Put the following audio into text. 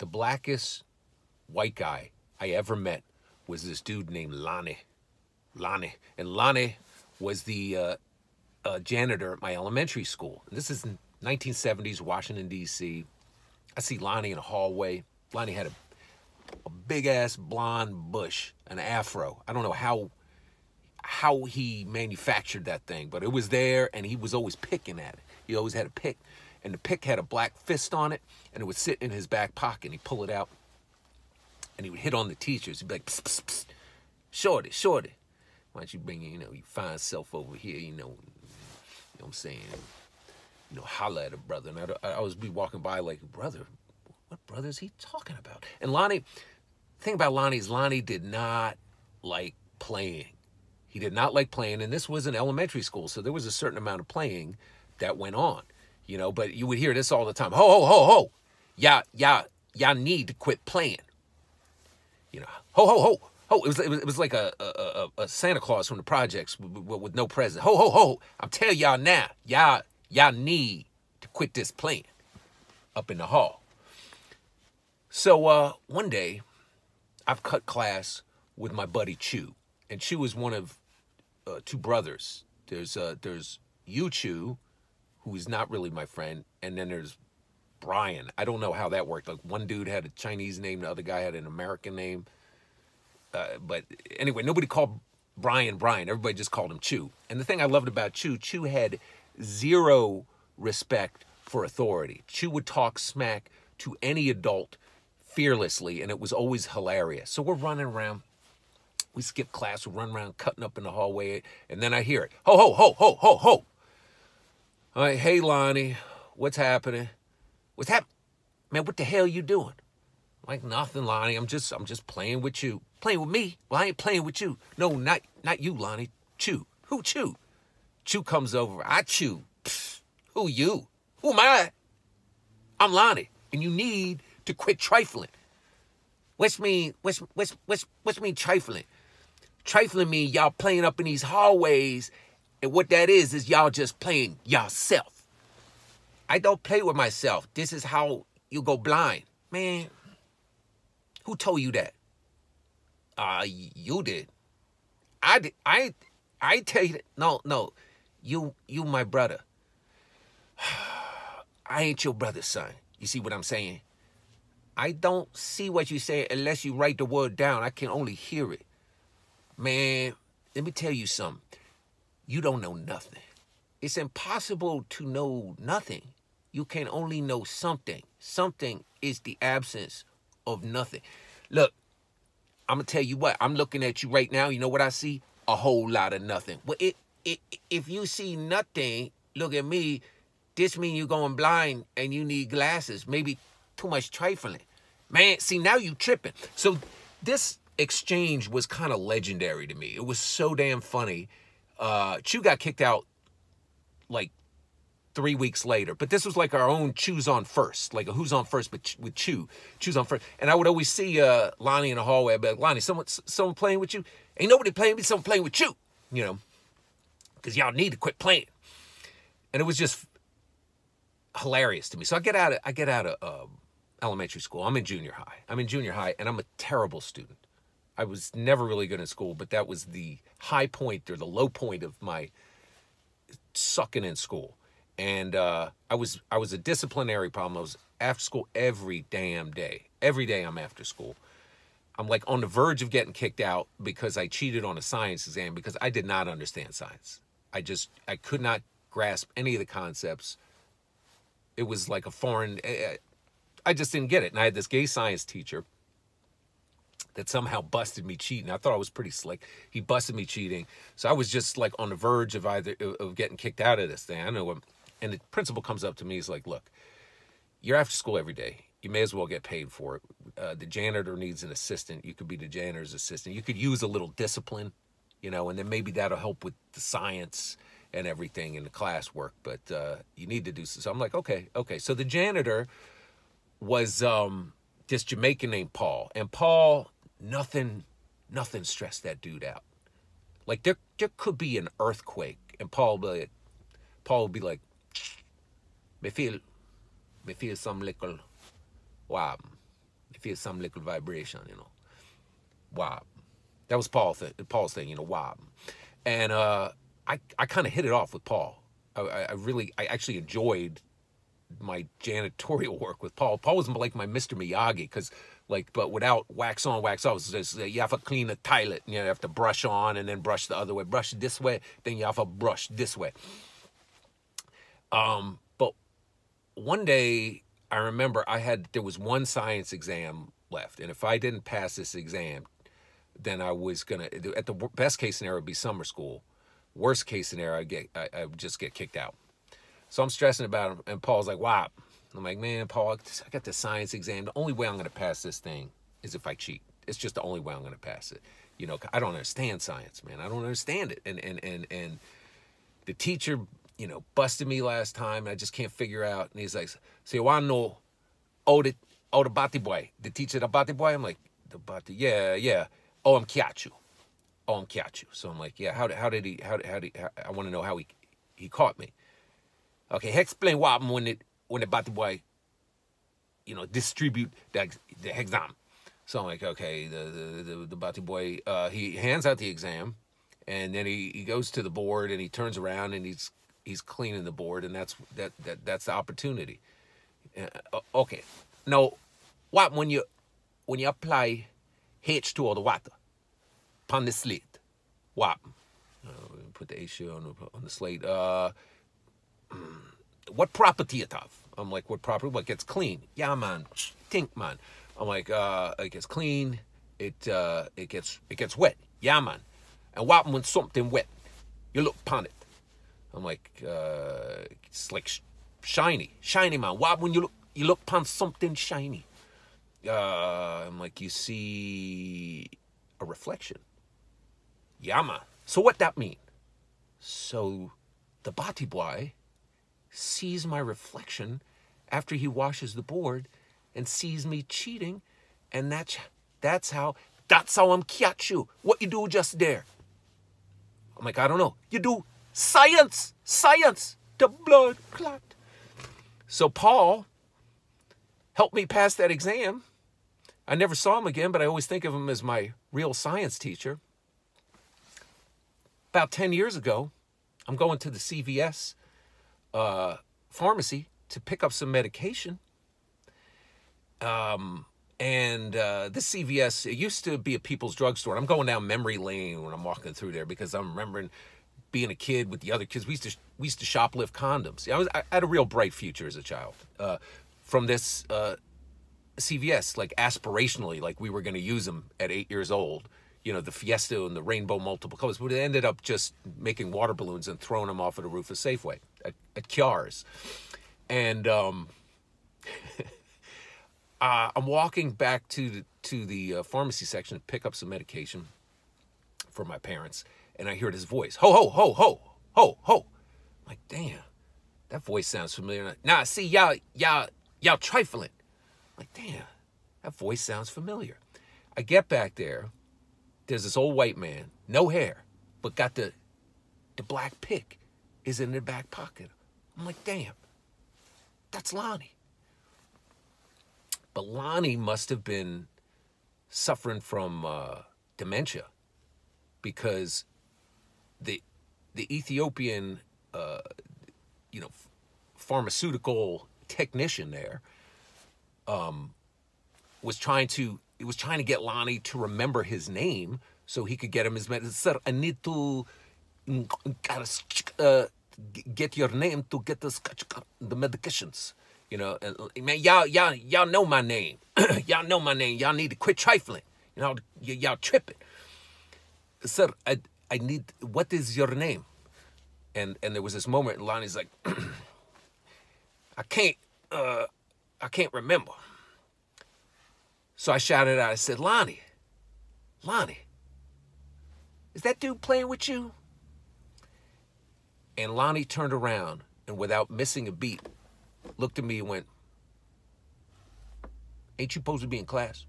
the blackest white guy I ever met was this dude named Lonnie. Lonnie. And Lonnie was the janitor at my elementary school. And this is in 1970s, Washington, D.C. I see Lonnie in a hallway. Lonnie had a big-ass blonde bush, an afro. I don't know how he manufactured that thing, but it was there, and he was always picking at it. He always had a pick, and the pick had a black fist on it, and it would sit in his back pocket, and he'd pull it out, and he would hit on the teachers. He'd be like, psst, psst, psst. Shorty, shorty, why don't you bring your fine self over here, you know what I'm saying, holla at a brother. And I always be walking by like, brother, what brother is he talking about? And Lonnie, the thing about Lonnie is Lonnie did not like playing. He did not like playing, and this was an elementary school, so there was a certain amount of playing that went on, but you would hear this all the time. Ho, ho, ho, ho. Y'all need to quit playing. Ho, ho, ho. Ho, it was like a Santa Claus from the projects with no present. Ho, ho, ho. I'm telling y'all now, y'all need to quit this playing up in the hall. So one day, I've cut class with my buddy Chew. And Chew is one of two brothers. There's you, Chew, who is not really my friend, and then there's Brian. I don't know how that worked. Like, one dude had a Chinese name, the other guy had an American name. But anyway, nobody called Brian Brian. Everybody just called him Chew. And the thing I loved about Chew had zero respect for authority. Chew would talk smack to any adult fearlessly, and it was always hilarious. So we're running around. We skip class, we run around cutting up in the hallway, and then I hear it. Ho, ho, ho, ho, ho, ho. All right, hey, Lonnie, what's happening? What's happening? Man, what the hell you doing? I'm like, nothing, Lonnie. I'm just playing with you. Playing with me? Well, I ain't playing with you. No, not you, Lonnie. Chew. Who Chew? Chew comes over. I Chew. Pfft, who you? Who am I? I'm Lonnie, and you need to quit trifling. What's mean trifling? Trifling mean y'all playing up in these hallways, and what that is y'all just playing yourself. I don't play with myself. This is how you go blind. Man, who told you that? You did. I did. I tell you that. No. You my brother. I ain't your brother's son. You see what I'm saying? I don't see what you say unless you write the word down. I can only hear it. Man, let me tell you something. You don't know nothing. It's impossible to know nothing. You can only know something. Something is the absence of nothing. Look, I'm going to tell you what. I'm looking at you right now. You know what I see? A whole lot of nothing. Well, if you see nothing, look at me. This means you're going blind and you need glasses. Maybe too much trifling. Man, see, now you tripping. So this exchange was kind of legendary to me. It was so damn funny. Chew got kicked out like 3 weeks later. But this was like our own Choose on First. Like a Who's on First, but with Chew. Choose on First. And I would always see Lonnie in the hallway. I'd be like, Lonnie, someone playing with you? Ain't nobody playing with me. Someone playing with you. Because y'all need to quit playing. And it was just hilarious to me. So I get out of elementary school. I'm in junior high, and I'm a terrible student. I was never really good in school, but that was the high point or the low point of my sucking in school. And I was a disciplinary problem. I was after school every damn day. Every day I'm after school. I'm like on the verge of getting kicked out because I cheated on a science exam because I did not understand science. I could not grasp any of the concepts. It was like a foreign, I just didn't get it. And I had this gay science teacher that somehow busted me cheating. I thought I was pretty slick. He busted me cheating. So I was just like on the verge of of getting kicked out of this thing. I know him. And the principal comes up to me. He's like, look, you're after school every day. You may as well get paid for it. The janitor needs an assistant. You could be the janitor's assistant. You could use a little discipline, and then maybe that'll help with the science and everything in the classwork. But you need to do so. So I'm like, okay. So the janitor was this Jamaican named Paul. And Paul, nothing stressed that dude out. Like there could be an earthquake, and Paul would be like, me feel some little wow. You feel some little vibration, you know. Wow. That was Paul's thing, you know, wow. And I kind of hit it off with Paul. I actually enjoyed my janitorial work with Paul. Paul was like my Mr. Miyagi, because but without wax on, wax off. It's just, you have to clean the toilet, and you have to brush on and then brush the other way. Brush this way, then you have to brush this way. But one day I remember there was one science exam left, and if I didn't pass this exam, then I was gonna, at the best case scenario, it'd be summer school. Worst case scenario, I would just get kicked out. So I'm stressing about it, and Paul's like, wow. I'm like, man, Paul, I got the science exam. The only way I'm going to pass this thing is if I cheat. It's just the only way I'm going to pass it. You know, I don't understand science, man. I don't understand it. And the teacher, you know, busted me last time. I just can't figure out. And he's like, so you want to know, the bati boy, the teacher, the bati boy? I'm like, the bati, yeah. Oh, I'm kiachu. So I'm like, yeah, how did he, I want to know how he caught me. Okay, explain what happened when the bati boy, you know, distribute the exam. So I'm like, okay, the bati boy, he hands out the exam, and then he goes to the board, and he turns around, and he's cleaning the board, and that's the opportunity. Okay, now what when you apply H2O, the water, upon the slate, what? Put the H2O on the slate. What property it have? I'm like, what property? What gets clean? Yeah, man. Think, man. I'm like, it gets clean. It gets wet. Yeah, man. And what when something wet? You look upon it. I'm like, it's like shiny, man. What when you look upon something shiny? I'm like, you see a reflection. Yeah, man. So what that mean? So the bati boy sees my reflection after he washes the board and sees me cheating, and that's how I'm catch you. What you do just there? I'm like, I don't know. You do science, the blood clot. So Paul helped me pass that exam. I never saw him again, but I always think of him as my real science teacher. About 10 years ago, I'm going to the CVS pharmacy to pick up some medication. This CVS, it used to be a People's Drugstore. I'm going down memory lane when I'm walking through there, because I'm remembering being a kid with the other kids. We used to shoplift condoms. I had a real bright future as a child. From this CVS, like aspirationally, like we were going to use them at 8 years old. You know, the Fiesta and the rainbow multiple colors. But it ended up just making water balloons and throwing them off of the roof of Safeway at Kiar's. And I'm walking back to the pharmacy section to pick up some medication for my parents, and I hear this voice, ho, ho, ho, ho, ho, ho. I'm like, damn, that voice sounds familiar. Nah, see, y'all trifling. I'm like, damn, that voice sounds familiar. I get back there. There's this old white man, no hair, but got the black pick is in their back pocket. I'm like, damn, that's Lonnie. But Lonnie must have been suffering from dementia, because the Ethiopian, pharmaceutical technician there was trying to get Lonnie to remember his name so he could get him his medicine. Sir, I need to get your name to get the medications. You know, and man, y'all know my name. Y'all know my name. Y'all need to quit trifling. You know, y'all tripping. Sir, I need, what is your name? And there was this moment, and Lonnie's like, I can't remember. So I shouted out, I said, Lonnie, is that dude playing with you? And Lonnie turned around, and without missing a beat, looked at me and went, ain't you supposed to be in class?